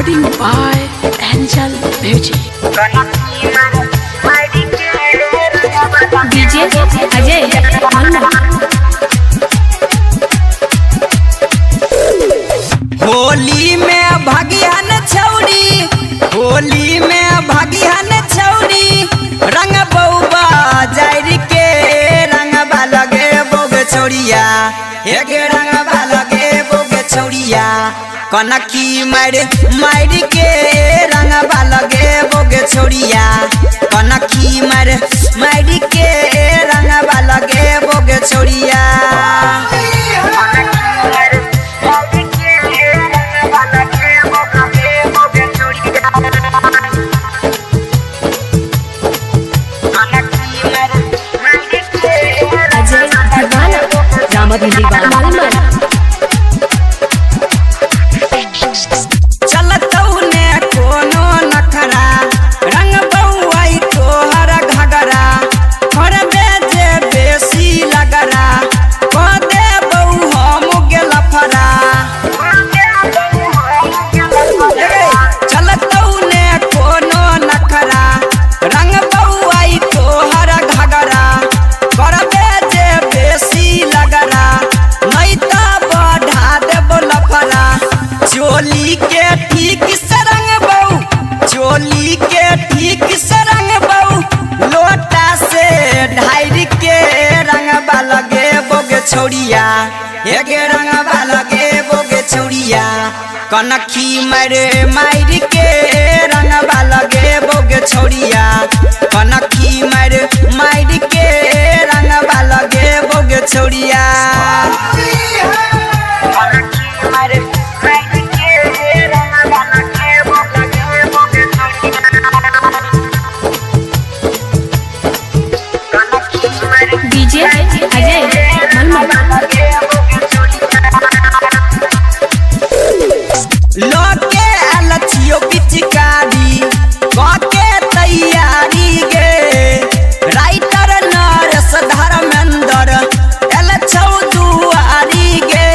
Recording by Angel Music. DJ Ajay Malma। Holi में भागियान छौरी, होली में भागियान छौरी, रंग बउबा जारी के रंग लगे बोग छौरिया, एक रंग लगे बोग छौरिया, कनकी मार मार के रंग लगे बोग छौरिया, कनकी मार मार के रंग लगे बोग छौरिया। चलतौ ने कोनो नखरा, रंग बउआई तोहर घगरा, घर बेजे बेसी लगरा, क दे बउ हम गेल फरा। चलतौ ने कोनो नखरा, रंग बउआई तोहर घगरा, घर बेजे बेसी लगरा, नहीं तो बढ़ा देबो लफरा। चोली के ठीक से रंग बऊ, चोली के ठीक से रंग बऊ, लोटा से ढाई के रंग लगे बोगे छौरिया, एक रंग लगे बोगे छौरिया, कनखी मारे मार के रंग लगे बोगे छौरिया, कनखी मारे मार के रंग लगे बोगे छौरिया। DJ Ajay Malma। लोके अलछियो पिचकारी काके तैयारी गे, राइटर नरेश धर्मेंद्र अलछौ दुआरी गे,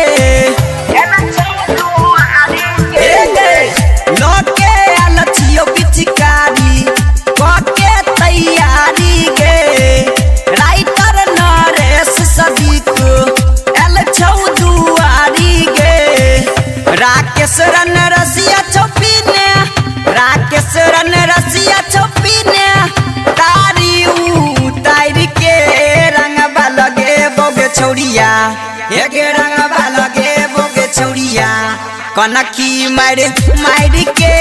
लोके अलछियो पिचकारी काके तैयारी गे, राइटर नरेश सदीक अलछौ दुआरी गे, राकेश रन रसिया छपीने, राकेश रन रसिया छपीने, तारी उतार के रंग लगे बोगे छौरिया, एक रंग लगे बोगे छौरिया, कनकी मार मार के